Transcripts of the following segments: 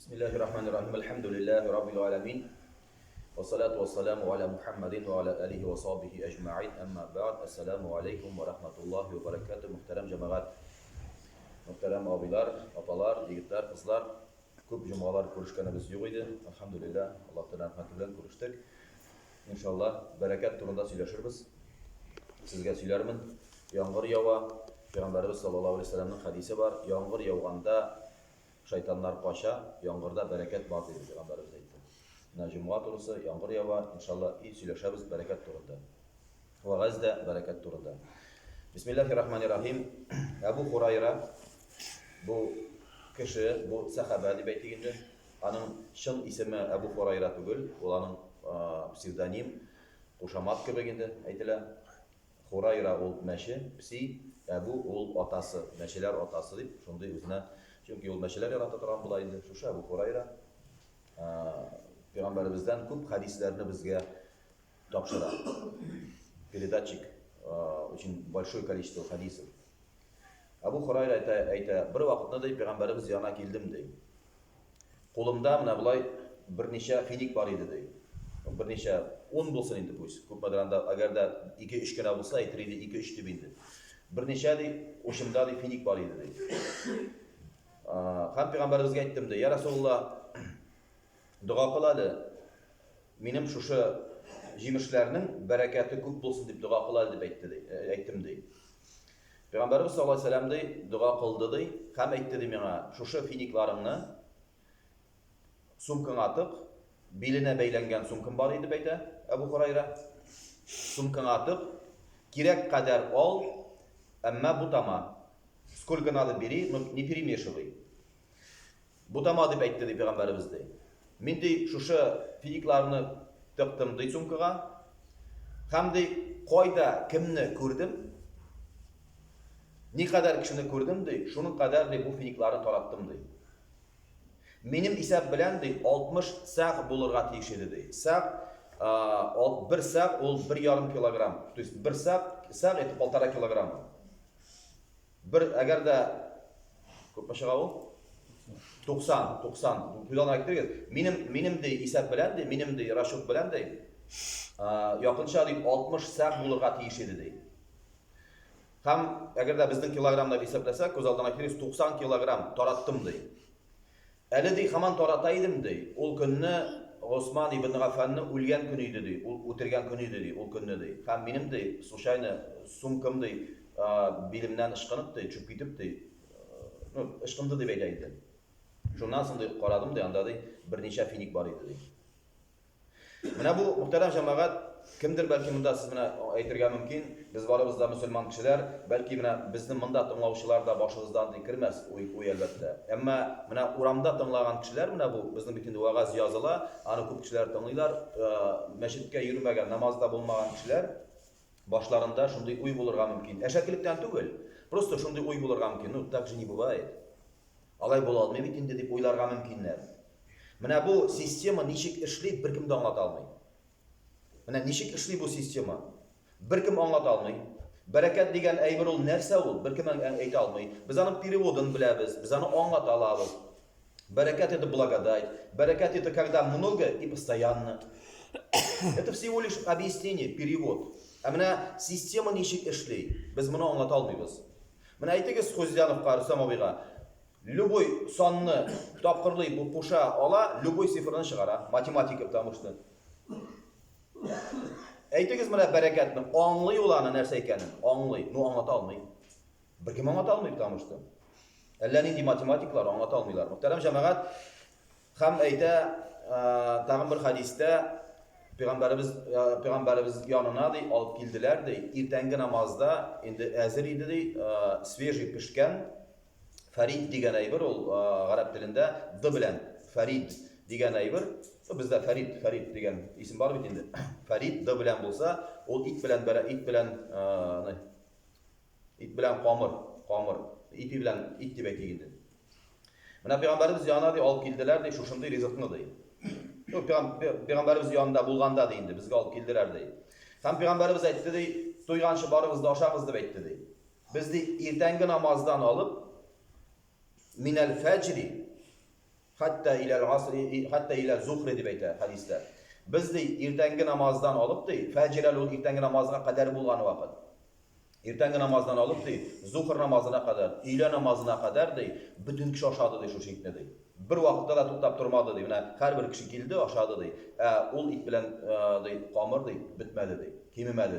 Bismillahirrahmanirrahim. Elhamdülillahi Rabbil alemin. Ve salatu ve selamu ala Muhammedin ve ala alihi ve sahbihi ecma'in. Amma ba'd. Esselamu aleyküm ve rahmetullahi ve berekatuhu. Muhterem cemaat, muhterem abiler, atalar, yigitler, kızlar. Köp cumalar görüşkenimiz yok idi. Elhamdülillah. Allah'tan rahmetiyle görüştük. İnşallah bereket turunda söyleşiriz. Sizge söylermin. Yağmur yağva. Peygamberimiz sallallahu aleyhi ve sellem'in hadisi var. Yağmur yağganda şeytanlar kaça, yağmurda bereket var dedi Peygamberimiz aytdı. Cuma turusu yağmur yağva. İnşallah iyi söyleşiriz bereket turunda. Ve gazda bereket turunda. Bismillahirrahmanirrahim. Ebu Hurayra bu kişi, bu sahabe deyip aytganda, onun şın ismi Ebu Hurayra tugul, onun psevdonim Kuşamat köpeginde aytılar. Hurayra ol meşe, psi, Ebu ol atası, meşeler atası deyip, şunday özüne, çünkü ol meşeler yarata turan bulaydı. Şuşa Ebu Hurayra, Peygamberimizden köp hadislerini bizge tapşıra. Передатчик, очень большое количество хадисов. Ebu Hurayra ayta, bir vaqtda deyip Peygamberimiz yana keldim deyip. Қолымда мына бұлай бірнеше финик бар еді deyip. Бірнеше 10 болсын енді пусть. Көп мадранда, agar da 2-3 kere болса, aytırıydı 2-3 deyip indi. Бірнеше deyip, oşumda deyip finik бар еді deyip. Ham Peygamberimizge aytdım deyip, ya Resulullah, dua kılalı, benim şuşu жемішlerinin bereketi көп болсын deyip dua kılalı deyip aytdım deyip. Peygamberimiz sallallahu aleyhi ve sellem deyip, dua kıldı deyip, ham aytdı deyip, şuşu finiklarını sumkın atıp, beline beylengen sumkın var idi beyte Ebu Hurayra. Sumkın atıp, gerek kadar al, ama butama. Сколько надо бери, но не перемешивай. Butama deyip aytdı deyip Peygamberimiz deyip. Men deyip, şuşu finiklarını tıktım deyip sumkıga. Hem deyip, koyda kimni gördüm, ne kadar kişini gördüm deyip, şunun kadar deyip bu finiklarını tarattım deyip. Benim isap bilen deyip 60 sağ bulurga teyişedi deyip. Sağ, bir sağ ol 1,5 kilogram. То есть bir sağ eti 1,5 kilogram. Bir, eğer de, köp başağa ol? 90. Püdan ayıktır. Benim deyip isap bilen deyip, benim deyip raşut bilen deyip, yakınca deyip 60 sağ bulurga teyişedi deyip. Hem, eğer de bizden kilogramda isaplasak, göz aldan ayıktır, 90 kilogram tarattım deyip. Әлі дей хаман торатайдым дей. Ол күнні Осман ибн Ғафанны өлген күнейді дей. Ол өтірген күнейді дей. Ол күнні дей. Хам менім дей, случайно сумкам дей, белімнен ышқынып дей, чүп кетіп дей. Ышқынды деп айтайды. Шонан соң дей, қарадым дей, анда дей, бірнеше финик бар еді дей. Мына bu muhterem cemaat, kimdir belki mında siz bana aytırga mümkün. Biz barımızda Müslüman kişiler, belki bizim mında tınlavuşular da başımızdan dikirmez o elbette. Ama uramda tınlagan kişiler, bu bizim bütün vaaz yazıla, anı köp kişiler tınlaylar, meşitke yürümegen, namazda bulmagan kişiler, başlarında şunday uy bulurga mümkün. Eşeklikten tügül, просто şunday uy bulurga mümkün. No, так же не бывает. Alay bol almay bitinde deyip uylarga mümkünler. Mına bu sistema nişik işleyip bir kimde anlata almayı. Mına nişik işleyip bu sistema bir kim anlata almayı. Bereket degen aybir ol nerse ol, bir kim ayta almayı. Biz anı переводын bilemiz, biz anı anlata alabız. Bereket это благодать, bereket это когда много и постоянно. Это всего лишь объяснение, перевод. А мына система nişik işleyip, biz bunu anlata almayız. Mına aytыгыз Хозяновқа, Рустам абайға. Любой санны тапқырлый bu қоша ала, любой цифраны шығара, математика потому что. Aytыгыз мына бәрекетнің аңлый оланы нәрсе екенін, аңлый, но аңлата алмай. Bir kim аңлата алмай потому что. Әллә нинди математиклар аңлата алмайлар. Muhterem cemaat, ham ayta tag'in bir hadisda Peygamberimiz yanına dey alıp keldiler dey, ertangi namazda endi azir idi dey, свежий pishgan Farid degan aybir, ol arab tilinde d bilen Farid degan aybir. Bizde Farid degan isim var bit endi. Farid d bilen bolsa, ol it bilen qamir, ipi bilen it deb aytilgandi. Mana Peygamberimiz yanına dey alıp keldiler dey, şuşunday rizqni dey. Peygamberimiz yanında bulganda dey endi, bizge alıp keldiler dey. Ham Peygamberimiz aytdı dey, to'ygancha baribizda oshamiz deb aytdi dey. Biz dey ertangi namazdan alıp minel fecri hatta ila zuhri deb aytadi hadisda. Biz ertangi namozdan olib fajr ertangi namoziga qadar bo'lgan vaqt. Ertangi namozdan olib zuhr namozina qadar, ila namozina qadar butun kishi oshadi shu shekilda bir vaqtda da to'xtab turmadi mana har bir kishi keldi oshadi ul it bilan qomir bitmadi kemimadi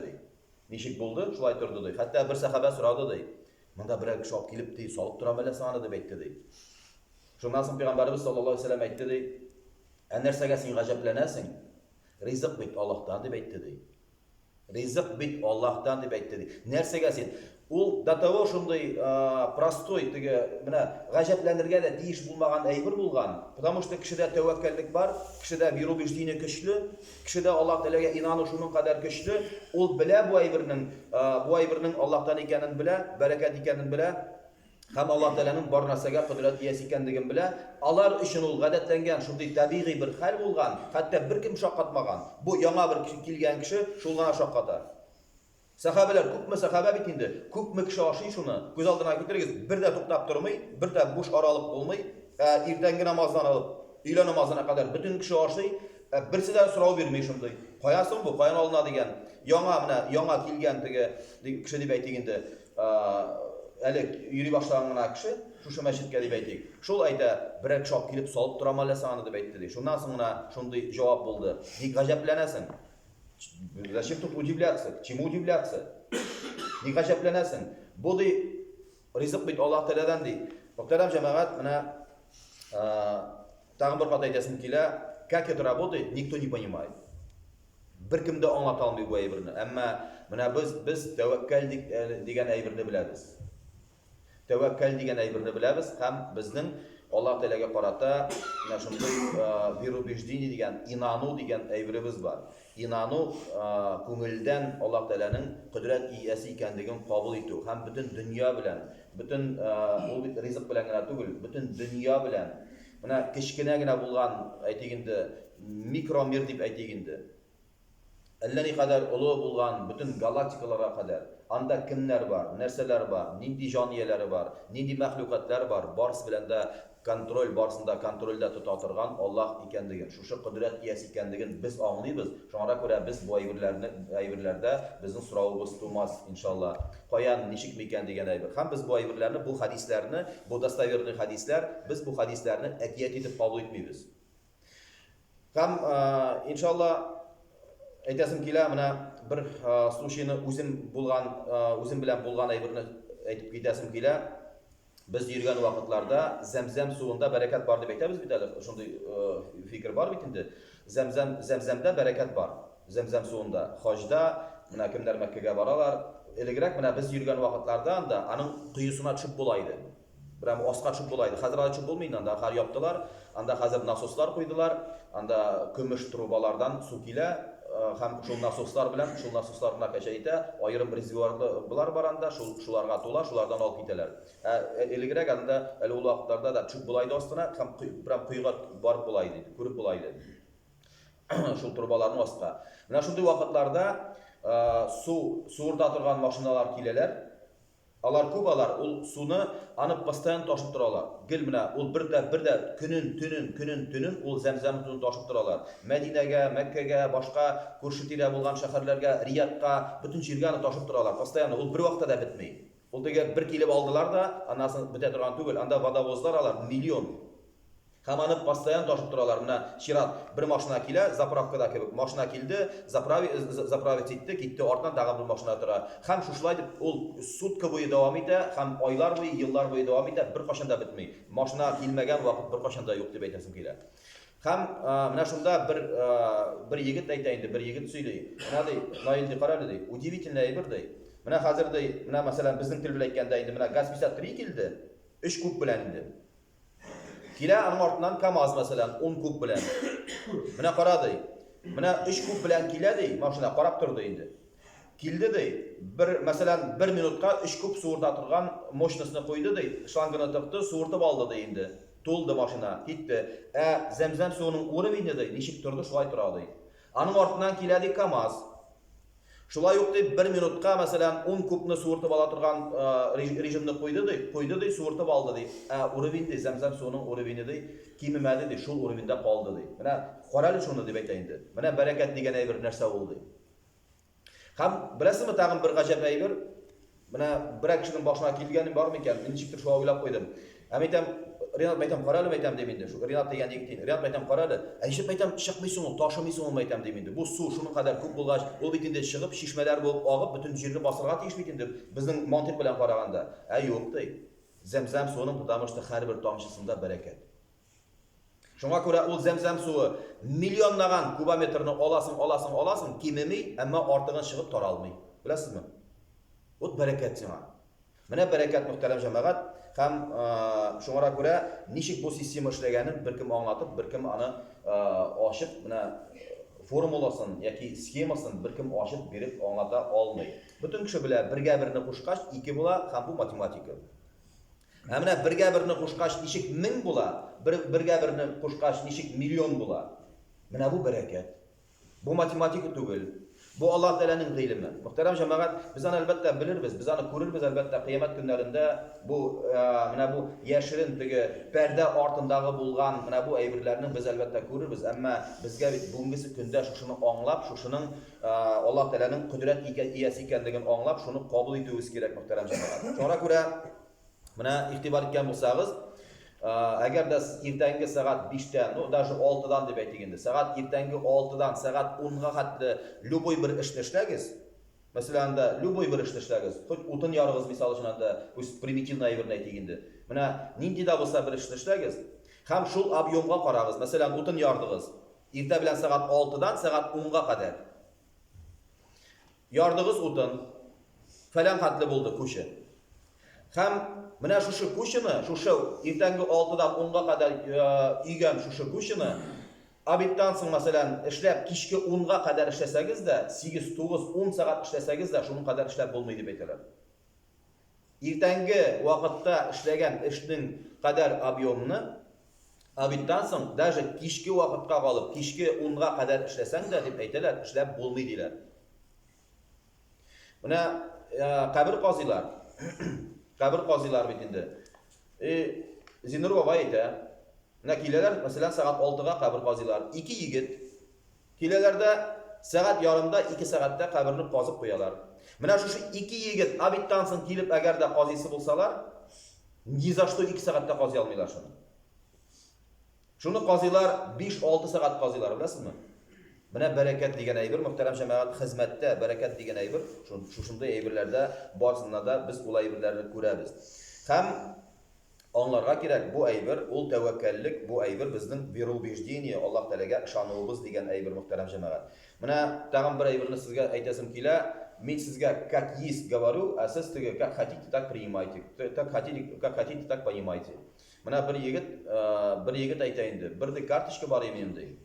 nechik bo'ldi shulay turdi hatto bir sahaba so'radi bunda biror kishi olib kelib solib turaman deb aytdi shundan so'ng payg'ambarimiz sollallohu alayhi vasallam aytdi narsaga sen g'ajablanasan rizq bit Allohdan deb aytdi rizq bit Allohdan deb aytdi narsaga sen ul до того shunday prostoy mana g'ajablanirga da tegish bo'lmagan ayb bo'lgan потому что kishida tavakkallik bor kishida verubеждение kuchli kishida Alloh taolaga inonish uning qadar kuchli ul bila bu aybirning Allohdan ekanini bila barakat ekanini bila ham Alloh taolaning bor narsaga qudrat egasi ekanligini bila ular uchun ul g'adatlangan shunday tabiiy bir hal bo'lgan hatto bir kim shoqqatmagan bu yangi bir kishi kelgan kishi shulg'ana shoqqatar sahabalar ko'pmi sahaba bit endi ko'pmi kishi oshiy shuni ko'z oldiga keltirsangiz birda to'xtab turmay birda bo'sh oraliq bo'lmay ertangi namozdan olib ila namozina qadar butun kishi oshiy birsidan so'rov bermay shunday qo'yasin bu qo'yan olinadigan yangi kelgan kishi deb aytganda hali yuri boshlagan kishi shu masjidga deb aytdik shul ayta bir kishi olib kelib solib turamanlar sani deb aytdi shundan so'ng shunday javob bo'ldi nek g'ajablanasan Зачем тут удивляться? Чему удивляться? Не g'ajablanasan. Bu rizq bit Alloh taoladan muhtaram jamoat mana tag'in bir qat aytasim kela как это работает никто не понимает. Bir kimda anglata olmaydi bu aybirni. Ammo mana biz tavakkal degan aybirni bilamiz. Tavakkal degan aybirni bilamiz ham bizning Alloh taolaga qarata mana shunday verubеждение degan inonu degan aybirimiz bor. Inanu ko'ngildan Alloh taolaning qudrat egasi ekanligini qabul etuv ham butun dunyo bilan butun rizq bilan tugul butun dunyo bilan mana kichkinagina bo'lgan aytganda mikromir deb aytganda allani qadar ulug' bo'lgan butun galaktikalarga qadar anda kimlar bor narsalar bor nindi joniyalari bor nindi maxluqotlar bor borsi bilanda kontrol borsida kontrolda tuta turgan Alloh ekanligini shu qudrat egasi ekanligini biz anglaymiz shunga ko'ra biz bu aybirlarda bizning so'rovimiz to'mas inshaalloh qo'yan nechik ekan degan aybir ham biz bu aybirlarni bu hadislarni bu dostoverniy hadislar biz bu hadislarni akiyat etib qabul etmaymiz ham inshaalloh aytasim kela mana bir случайni o'zim bilan bo'lgan aybirni aytib ketasim kela biz yurgan vaqtlarda zamzam suvida barakat bor deb aytamiz bitali shunday fikr bor bitindi zamzamda barakat bor zamzam suvida hojda mana kimlar Makkaga boralar ilg'rak mana biz yurgan vaqtlarda anda aning quyusuna tushib bo'laydi biram ostga tushib bo'laydi hozir tushib bo'lmaydi anda har yopdilar anda hozir nasoslar qo'ydilar anda kumush trubalardan suv kela ham shu nasoslar bilan shu nasoslarga qachayta ayrim rezervuarlar bor anda shularga to'la shulardan olib ketadilar ilg'rak anda u vaqtlarda da tushib bo'laydi ostına ham biram quyga borib bo'laydi ko'rib bo'laydi shu trubalarning ostiga mana shunday vaqtlarda suvda turgan mashinalar kelalar Alar ko'palar ul suvni anib postoyan toshib turalar. Gil mina ul birda kunin tunin ul zamzam suvini toshib turalar. Madinaga, Makkaga, boshqa ko'rsatira bo'lgan shaharlarga, Riyadga, butun yerga toshib turalar. Postoyan ul bir vaqtda bitmaydi. Ul dega bir kelib oldilar da, anasini bita turgan tugul, anda vodovozlar alar million. Hamanib postoyan toshib turalar. Mana Shirat bir mashina kela, zapravkada kelib mashina keldi, zapravit etdi, ketdi, ortidan dag'am bir mashina turar. Ham shushlaydi, ul sutka bo'yi davom etadi, ham oylar bo'yi, yillar bo'yi davom etadi, bir qachonda bitmaydi. Mashina kelmagan vaqt bir qachonda yo'q deb aytasim keladi. Ham mana shunda bir yigit aytaydi, bir yigit so'ylaydi. Mana dey, noilni qaradi, удивительный bir dey. Mana hozirda mana masalan bizning til bilan aytganda endi mana gaz 53 keldi. 3 kub bilan endi. Kila aning ortidan KAMAZ masalan 10 kub bilan. Mana qaradi. Mana 3 kub bilan keladi, mashina qarab turdi endi. Keldi dey. Masalan 1 minutga 3 kub suvda turgan mashinasini qo'ydi dey. Shlangini tiqdi, suvurtib oldi dey endi. To'ldi mashina, ketdi. Zamzam suvining o'rib indi dey, nechik turdi, shulay turadi. Aning ortidan keladi KAMAZ. Шулай ук deydi 1 minutqa masalan 10 kubni sug'urtib ola turgan rejimni qo'ydi deydi, sug'urtib oldi deydi. Urovin deydi, zamzam suvining urovini deydi, kemimadi deydi, shu urovinda qoldi deydi. Mana qarali shuni deb aytayin deydi. Mana barakat degan bir narsa bo'ldi. Ham bilasizmi tag'in bir g'ajab ayber? Mana bir kishining boshiga kelgani bormi ekan? Nechikdir shu o'ylab qo'ydim. Aytam Renat aytam qarali aytam demindi. Shu Renat degan yigitning Renat aytam qarali. Ayshib aytam chiqmaysan, tashamaysan aytam demindi. Bu suv shuni qadar ko'p bo'lgach, u bitinde chiqib, shishmalar bo'lib og'ib, butun yerni bosirga tegishmaydi deb bizning mantiq bilan qaraganda. Yo'q deydi. Zamzam suvining потому что har bir tomchisida barakat. Shunga ko'ra u zamzam suvi millionlagan kubometrni olasin, kemimay, ammo ortig'ini chiqib torolmay. Bilasizmi? Bu barakat jama. Mana barakat muhtaram jamoat. Ham shunga ko'ra nishik bu sistema ishlaganin bir kim anglatib, bir kim ani oshib, mana formulasin yoki sxemasin bir kim oshib berib anglata olmaydi. Butun kishi bilan birga birini qo'shqach 2 bo'la, ham bu matematika. Mana birga birini qo'shqach nishik 1000 bo'la, birga birini qo'shqach nishik million bo'la. Mana bu barakat. Bu matematika tugul. Bu Allah Teala'nın ilmi. Muhterem cemaat, biz onu elbette biliriz, biz onu görürüz elbette kıyamet günlerinde bu mana bu yaşırın tigi perde ortundagı bulgan mana bu aybirlerini biz elbette görürüz. Ama bizge bugünkü günde şunu anlap, şunun Allah Teala'nın kudret iyesi ekanligini anlap, şunu kabul etmemiz gerek muhterem cemaat. Sonra göre mana ihtibar etken bolsanız agar da ertangi soat 5dan, no даже 6dan deb aytganda, soat ertangi 6dan soat 10ga qadar любой bir ishni ishlagingiz. Masalan, любой bir ishni ishlagingiz. Xo'sh, o'tin yorig'iz misol uchun o'z primitivniy ayirni aytganda. Mana nindida bo'lsa bir ishni ishlagingiz. Ham shu ob'yomga qarag'iz. Masalan, o'tin yordingiz. Erta bilan soat 6dan soat 10ga qadar. Yordingiz o'tin. Falan qatli bo'ldi ko'shi. Ham mana shu qo'shini, shu ertangi 6dan 10ga qadar yegan shu qo'shini abitdan so'ng masalan ishlab kechki 10ga qadar ishlasangiz-da, 8, 9, 10 soat ishlasangiz-da, shuni qadar ishlab bo'lmaydi deb aytadilar. Ertangi vaqtda ishlagan ishning qadar ob'yomni abitdan so'ng даже kechki vaqtga qolib, kechki 10ga qadar ishlasang-da deb aytadilar, ishlab bo'lmaydi deydilar. Buna qabr qozilar Kabir qozilar bitindi. Zinur baba ayta, nakilalar masalan soat 6ga qabr qozilar, 2 yigit kilalarda soat yarımda 2 soatda qabrni qozib qo'yalar. Mana shu 2 yigit abitdan so'ng kelib agarda qozisi bo'lsalar, ni za что 2 soatda qoziy olmaylar shuni. Shuni qozilar 5-6 soat qozilar, bilasizmi? Mana barakat degan aybir, muhtaram jamoat, xizmatda barakat degan aybir, shunday aybirlarda borsinada biz u aybirlarni ko'ramiz. Ham onlarga kerak bu aybir, ul tavakkallik, bu aybir bizning verubejdiye, Alloh taolaga ishonuvimiz degan aybir, muhtaram jamoat. Mana tag'in bir aybirni sizga aytasim kela, men sizga как есть говорю, а siz как хотите так принимайте. Как хотите так понимайте. Mana bir yigit aytayin deb, bir kartochka bor edim deydi.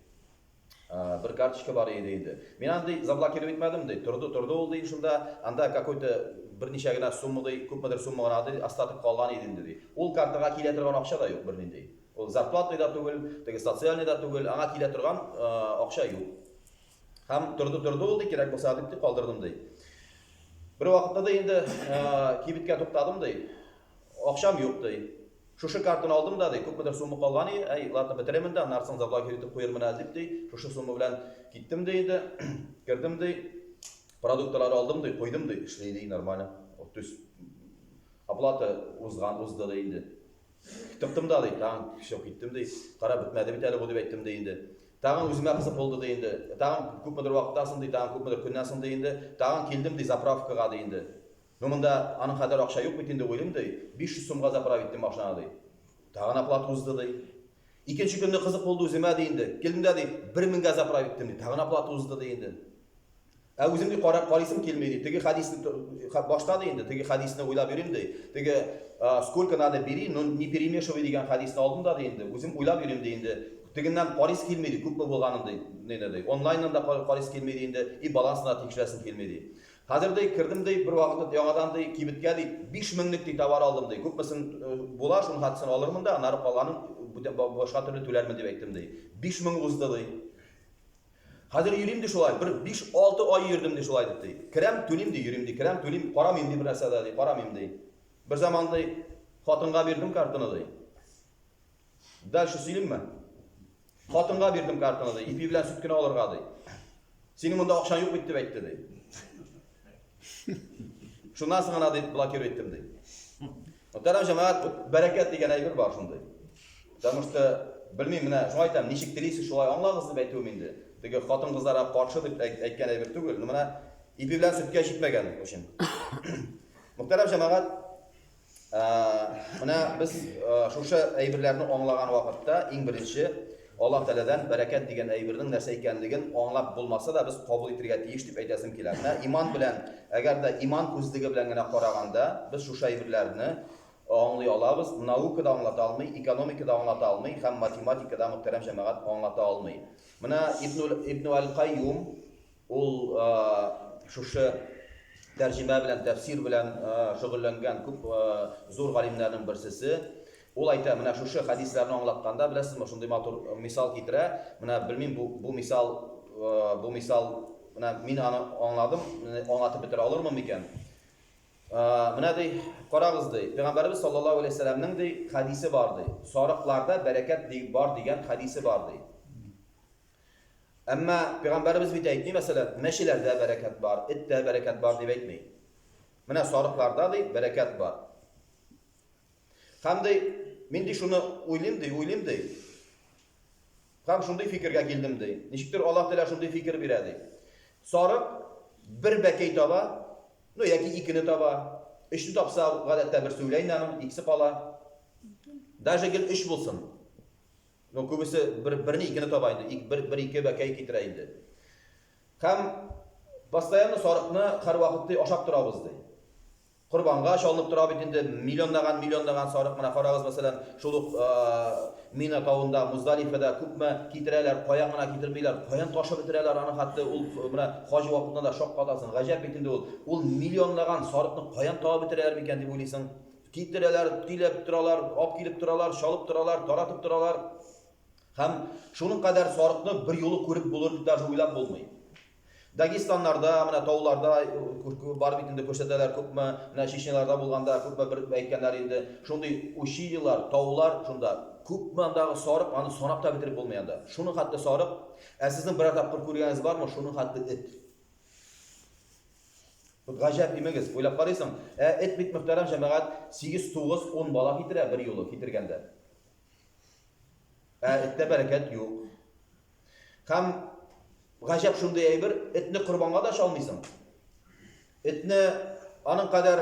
Bir kartochka bor edi deydi. Men andi zablokirib etmadim deydi. Turdi oldu deydi. Shunda anda какой-то bir nechagina summa deydi, ko'pmadir summa deydi, ostatib qolgan edi deydi. Ol kartaga kela turgan aqsha da yo'q bir deydi. Ol зарплата da tugul, tegi sotsialniy da tugul, anga kela turgan aqsha yo'q. Ham turdi oldu kerak bo'lsa deb qoldirdim deydi. Bir vaqtda da endi kibitga to'xtadim deydi. Aqsham yo'q deydi. Şu kartını aldım da deydi, ko'pmadir summa qolgani, latni bitiraman da, narsan zablokir etib qo'yarman deb deydi. Şu summa bilan ketdim deydi. Kirdim deydi. Produktlarni oldim deydi, qo'ydim deydi, ishlaydi normal. То есть оплата uzdi deydi. Tiqdim da deydi, tag'in kishi ketdim deydi. Qarab bitmadi bitali bu deb aytdim deydi. Tag'in o'zimga qiziq bo'ldi deydi. Tag'in ko'pmadir vaqtdan so'ng deydi, tag'in ko'pmadir kundan so'ng deydi. Tag'in keldim deydi, zapravkaga deydi. Numunda anın kadar akşa yok bitinde oyum deydi. 500 so'mga zapravka etdim mashinani deydi. Tag'in oplata uzdi deydi. Ikkinchi kunda qiziq bo'ldi o'zimga deydi. Keldim da deydi, 1000 ga zapravka etdim deydi. Tag'in oplata uzdi deydi. O'zimga qaraysim kelmaydi. Tegi hadisni boshladi endi. Tegi hadisni o'ylab yuring deydi. Tegi сколько надо бери, но не перемешивай degan hadisni oldim da deydi. O'zim o'ylab yuring deydi. Teginden qarayis kelmaydi, ko'pmi bo'lganim deydi. Onlayndan da qarayis kelmaydi endi. Balansini tekshirasim kelmaydi. Hazırda kirdim deyip bir vaqtda yangadan deyip kibitga deyip 5000'lik deyip tovar aldım deyip ko'pmasin bo'lar shuni hatsini olirman da nari qolganin boshqa turli to'larman deb aytdim deyip 5000 uzdi deyip Hozir yurimdi şolay, bir 5-6 oy yurimdi şolay dedi. Kiram to'limdi yurimdi, kiram to'lim qaramayman deb narsada dedi, qaramayman dedi. Bir zamanda xotinga berdim kartini dedi. Dal shu silimmi? Xotinga berdim kartini dedi. İpi bilan sutkini olirga dedi. Sening bunda oqshon yo'q deb aytdi dedi. Shundan so'ng ana deb blokir etdim dedi. Muhtaram jamoat, barakat degan aybir bor shunday. Потому что bilmayman, mana shuni aytam, nechik tilisiz shulay anglag'iz deb aytayman endi. Dega xotin qizlarga qarshi deb aytgan aybir tugul. Mana ipi bilan sutga yetmagan o'shin. Muhtaram jamoat, mana biz o'sha aybirlarni anglagan vaqtda eng birinchi Alloh taoladan barakat degan aybirning narsa ekanligini anglab bo'lmasa da biz qabul etirga tegish deb aytasim keladi. Iymon bilan, agarda iymon ko'zligi bilangina qaraganda biz o'sha aybirlarni anglay olamiz. Naukada anglata olmay, ekonomikada anglata olmay, ham matematikada muhtaram jamoat anglata olmay. Mana Ibn al-Qayyum ul o'sha tarjima bilan, tafsir bilan shug'ullangan ko'p zo'r g'alimlarning birisi. Ol ayta, mana shu hadislarni anglatganda bilasizmi, shunday motor misol keltira. Mana bilmayman bu misol mana men angladim, anglatib bitira olurmanmi ekan? Mana dey, qarag'iz dey, Payg'ambarimiz sollallohu alayhi vasallamning dey hadisi bor dey. Soriqlarda barakat bor degan hadisi bor dey. Ammo Payg'ambarimiz bitta aytdi, masalan, mashilarda barakat bor, itda barakat bor deb aytmaydi. Mana soriqlarda dey barakat bor. Qanday men de shuni o'ylayman dey. Ham shunday fikrga keldim dey. Nechikdir Alloh taolo shunday fikr beradi. Soriq bir bakay toba, no yoki ikkini toba. Ishni topsa g'alatda bir so'ylaynan, ikkisi qola. Даже gil ish bo'lsin. No ko'bisi birini ikkini tobaydi, bir ikki bakay ketiraydi. Ham постоянно soriqni har vaqtda oshab turamiz dey. Qurbonga sholinib turib endi millionlagan soriq mana qarag'iz masalan shuluq Mina tog'ida Muzdalifada ko'pmi ketiralar, qo'yangina ketirmaylar, qo'yan toshib bitiralar, ana hatto ul mana hoji vaqtida da shoq qolasan, g'ajab endi ul millionlagan soriqni qo'yan tog'ib bitiralar ekan deb o'ylaysan. Ketiralar, tilab turalar, olib kelib turalar, sholib turalar, taratib turalar. Ham shuning qadar soriqni bir yo'li ko'rib bo'lur deb даже o'ylab bo'lmaydi. Dagestonlarda, mana tog'larda borib endi ko'rsatalar ko'pmi, mana Shishnelarda bo'lganda ko'pmi bir aytganlar endi shunday o'sha yillar tog'lar shunda ko'pmi andagi soriq ani sanab bitirib bo'lmaydi. Shuni hatto soriq, sizning bir taqdir ko'rganingiz bormi? Shuni hatto it. Bu g'ajab emas, o'ylab qaraysan. It bit muhtaram jamoat 8, 9, 10 bola ketira bir yo'li ketirganda. Itda barakat yo'q. Ham g'ajab shunday bir itni qurbonga da olmaysan. Itni aning qadar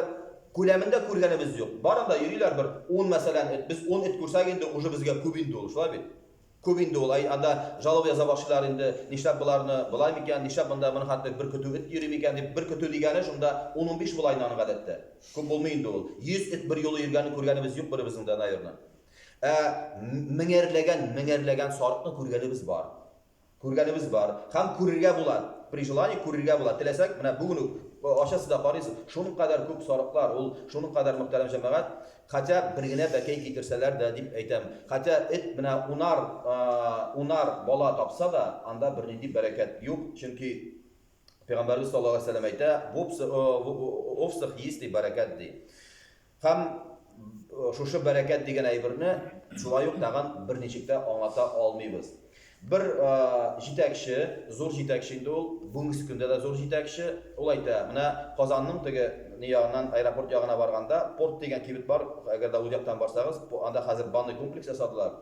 ko'lamida ko'rganimiz yo'q. Boranda yurilar bir 10 masalan biz 10 it ko'rsak endi o'sha bizga ko'pindi o'l, shulay. Ko'pindi o'l. Anda javob yoza boshlar endi nishlab bularni bilaymi ekan, nishlab bunda buni hatto bir kutu it yurimi ekan deb bir kutu degani shunda 10-15 bo'laydi aning odatda. Ko'p bo'lmaydi o'l. 100 it bir yo'li yurganini ko'rganimiz yo'q birimizda nayirni. Mingerlagan soriqni ko'rganimiz bor. Ko'rganimiz bor. Ham ko'rirga bo'ladi. При желании ko'rirga bo'ladi. Tilasak, mana bugun oshasida qaraysiz, shuning qadar ko'p soriqlar, ul shuning qadar muhtaram jamoat, qachon birgina bakay ketirsalar-da deb aytam. Qachon it mana unar bola topsa da, anda bir nidi barakat yo'q, chunki Payg'ambarimiz sollallohu alayhi vasallam ayta, "Ofsah yisti barakat" deydi. Ham shu barakat degan aybirni shulay yo'q tag'in bir nechikda anglata olmaymiz. Bir yetakchi, zo'r yetakchi edi u, bugungi kunda da zo'r yetakchi. U ayta, mana Qozonning tagi Niyog'dan aeroport yog'ina borganda, port degan kibit bor. Agarda u yoqdan borsangiz, anda hozir bandiy kompleks yasadılar.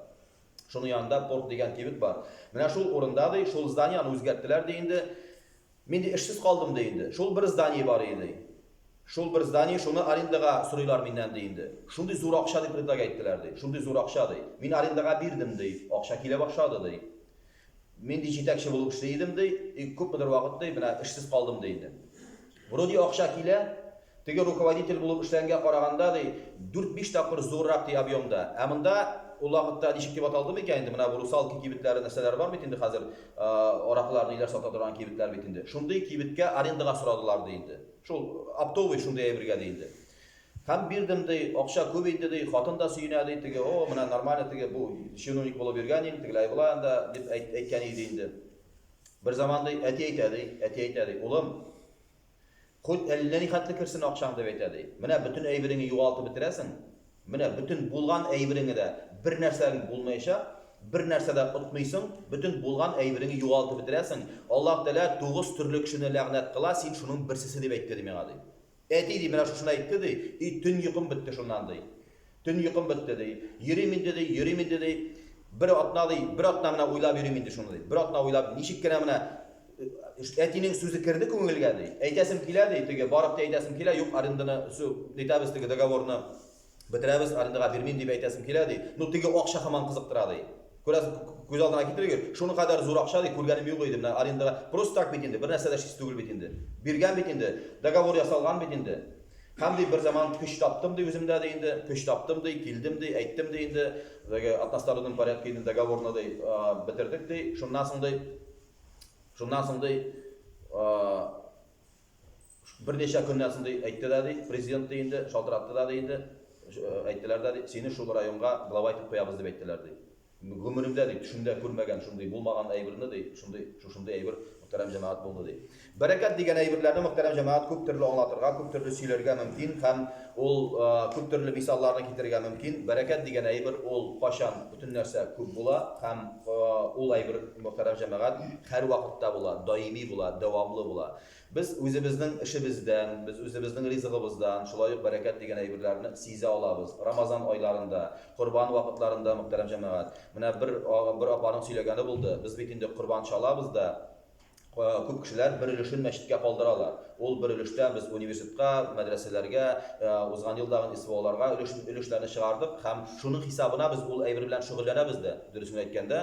Shuni yonida port degan kibit bor. Mana shu o'rindada shu zdaniyani o'zgartdilar deydi. Men de ishsiz qoldim deydi. Shu bir zdaniya bor edi. Shu bir zdaniya shuni arendaga suriylar mendan deydi. Shunday zo'r oqsha deb predlag aytdilar deydi. Shunday zo'r oqsha deydi. Men arendaga berdim deydi. Oqsha kela boshladi deydi. Men de yetakchi bo'lib ishlaydim deydi. Ko'pdir vaqtda mana ishsiz qoldim deydi. Вроде oqsha kela, tega rukovodитель bo'lib ishlanga qaraganda deydi 4-5 taqir zo'rroq deydi объемda. Amunda u vaqtda nechik deb ataldimi ekan endi mana bu rusalki kibitlari narsalar bormi endi hozir oraqlarni ilar sotadigan kibitlar bitindi. Shunday kibitga arendaga suradilar deydi. Shu optovoy shunday birga deydi. Ham berdim deydi, oqsha ko'p edi deydi, xotin da suyunadi deydi. O, mana normal deydi bu shinunik bo'lib yurgan endi, tiglay bo'landa deb aytgan edi endi. Bir zamanda eti aytadi. Oğlum, Kul elleri xatlı kirsin akşam deb aytadi. Mana bütün aybirini yo'qoltib bitirasan. Mana bütün bo'lgan aybiringni de bir narsaning bo'lmaysa, bir narsada o'tmaysan, bütün bo'lgan aybiringni yo'qoltib bitirasan. Alloh taolo 9 turli kishini la'nat qila, sen shuning birsisi deb aytdi menga deydi. Aytdi, mana shuni aytdi deydi. Tun yiqim bitdi shundan deydi. Tun yiqim bitdi deydi. Yurimin dedi. Bir otna mana o'ylab yurimin deydi shuni deydi. Bir otna o'ylab nishikkina mana Etining so'zi kirdi ko'ngilga deydi. Aytasim keladi, deydi. Borib aytasim keladi, yo'q, arendani shu aytamiz deydi, dogovorni bitiramiz, arendaga bermayman deb aytasim keladi. No tega oqsha hamon qiziqtiradi. Ko'rasiz, ko'z oldiga keltirgan. Shuni qadar zo'r oqsha deydi, ko'rganim yo'q edi. Mana arendaga prosta tak bitindi, bir narsa hech tugul bitindi. Bergan bitindi, dogovor yasalgan bitindi. Hamda bir zaman kuch topdim deydi o'zimda deydi, kuch topdim deydi, keldim deydi, aytdim deydi. Atmosferadan порядке dogovorni deydi, bitirdik deydi. Shundan so'ng bir necha kundan so'ng aytdilar deydi, prezident deydi, shaltiratdilar deydi, aytdilar deydi, seni shu rayonga glava etib qo'yamiz deb aytdilar deydi. Gumrimda deydi, shunda ko'rmagan, shunday bo'lmagan aybirni deydi, shunday aybir muhtaram jamoat bo'ldi deydi. Barakat degan aybirlarni muhtaram jamoat ko'p turli anglatirga, ko'p turli siylarga mumkin, ham ol ko'p turli misollarni keltirga mumkin. Barakat degan aybir ol qachon butun narsa ko'p bo'la, ham ol aybir muhtaram jamoat har vaqtda bo'la, doimiy bo'la, davomli bo'la. Biz o'zimizning ishimizdan, biz o'zimizning rizqimizdan shuloy barakat degan aybirlarni seza olamiz. Ramazon oylarida, Qurbon vaqtlarida muhtaram jamoat. Mana bir opaning so'ylagani bo'ldi. Biz betinda Qurbon chalabizda ko'p kishilar bir ulushini masjidga qoldiralar. Ol bir ulushdan biz universitetga, madrasalarga, o'zgan yildagi isvolarga ulushlarni chiqardik. Ham shuning hisobına biz ol aybir bilan shug'ullanabizda. Durustini aytganda,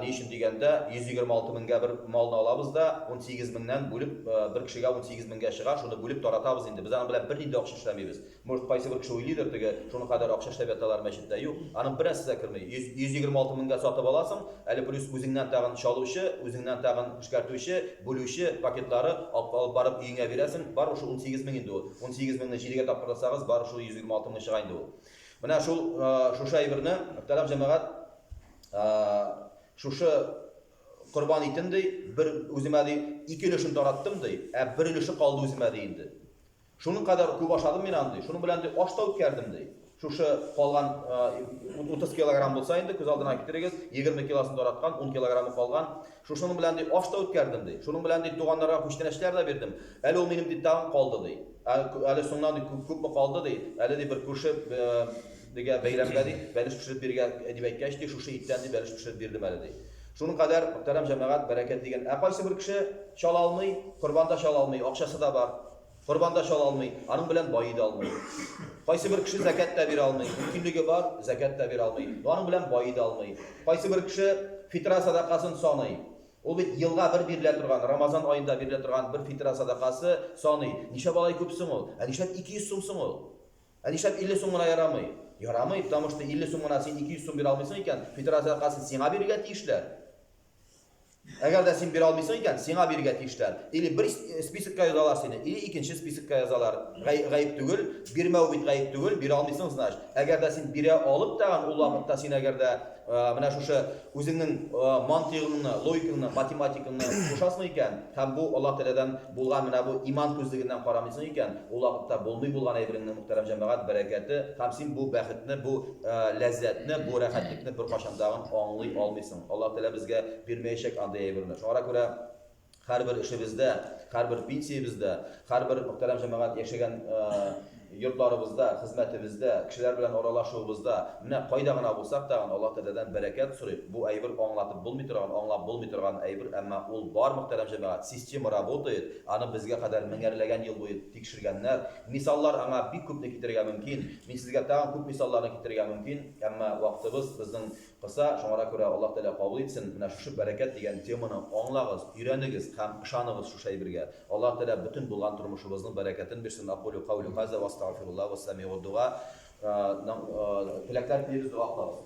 ne ishim deganda 126 mingga bir molni olabizda, 18 mingdan bo'lib bir kishiga 18 mingga shigar, shuni bo'lib taratamiz endi. Biz ana bilan bir yilda o'qish ishlamaymiz. Может, qaysi bir kishi o'ylaydir, tega shuni qadar o'qish ishlab yatalar masjidda yo'q. Ani bir narsa kirmay, 126 mingga sotib olasan, hali plus o'zingdan tag'in chaluvchi, o'zingdan tag'in chiqartuvchi, bo'luvchi paketlari olib borib uyingga berasan, bar o'sha 18 ming endi u. 18 mingni jiliga topqirsangiz, bar o'sha 126 ming chiqaydi u. Mana shu shaybirni muhtaram jamoat shu Qurbon etindi, bir o'zimga ikki ulushni taratdim deydi. Bir ulushi qoldi o'zimga deydi. Shuning qadar ko'p oshadim men endi. Shuning bilan oshda o'tkardim deydi. Shu qolgan 30 kilogram bo'lsa endi ko'z oldiga keltirsangiz 20 kilosini taratgan, 10 kilogramı qolgan. Shuning bilan oshda o'tkardim deydi. Shuning bilan tug'anlarga qo'shtinashlarda berdim. Hali u mening dittam qoldi deydi. Hali so'ngdan ko'pmi qoldi deydi. Hali bir qo'shi degan bayramga deydi, balish pishirib bergan deb aytgachdi, shu itdan deb balish pishirib berdim hali deydi. Shuning qadar muhtaram jamoat barakat degan qaysi bir kishi shala olmay, qurbonda shala olmay, o'qshasi da bor. Qurbonda shala olmay, aning bilan boyida olmay. Qaysi bir kishi zakatda bera olmay, mumkinligi bor, zakatda bera olmay, aning bilan boyida olmay. Qaysi bir kishi fitra sadaqasini sonay. O bir yılga bir birle turgan, Ramazan ayında birle turgan bir fitra sadaqasi sonay. Nisha balay ko'psin ol? Nisha 200 so'msin ol? Nisha 50 so'mga yaramay. Yaramay, потому что 50 so'mga sen 200 so'm bera olmaysan ekan, fitra sadaqasini senga bergan tishlar. Agar da sen bera olmaysan ekan, senga bergan tishlar. Или bir spiskka yozalar seni, или ikkinchi spiskka yozalar. G'ayib tugul, bermau bit g'ayib tugul, bera olmaysan znash. Agar da sen bera olib tag'an u vaqtda sen agar da mana shu o'zingning mantig'ingni, logikangni, matematikangni qo'shasan ekan, ham bu Alloh taoladan bo'lgan mana bu iymon ko'zligidan qaramaysan ekan, u vaqtda bo'lmay bo'lgan aybiringni muhtaram jamoat barakati, ham sen bu baxtni, bu lazzatni, bu rohatlikni bir qachondan anglay olmaysan. Alloh taolo bizga bermayshak anday aybirni. Shunga ko'ra har bir ishimizda, har bir pensiyamizda, har bir muhtaram jamoat yashagan yurtlarimizda, xizmatimizda, kishilar bilan aralashuvimizda mana qoidagina bo'lsak tag'in Alloh taoladan barakat so'rayib, bu aybir anglatib bo'lmay turgan, anglab bo'lmay turgan aybir, ammo u bor muhtaram jamoat, sistema работает, ani bizga qadar mingarlagan yil bo'yi tekshirganlar, misollar anga bir ko'pni keltirga mumkin. Men sizga tag'in ko'p misollarni keltirga mumkin, ammo vaqtimiz bizning qilsa, shunga ko'ra Alloh taolo qabul etsin. Mana shu barakat degan temani anglag'iz, o'rganigiz, ham ishonigiz shu shaybirga. Alloh taolo butun bo'lgan turmushimizning barakatini bersin. Aqulu qawli hadza va astagfirullah va sami'ud duo. Tilaklar qilamiz, duo qilamiz.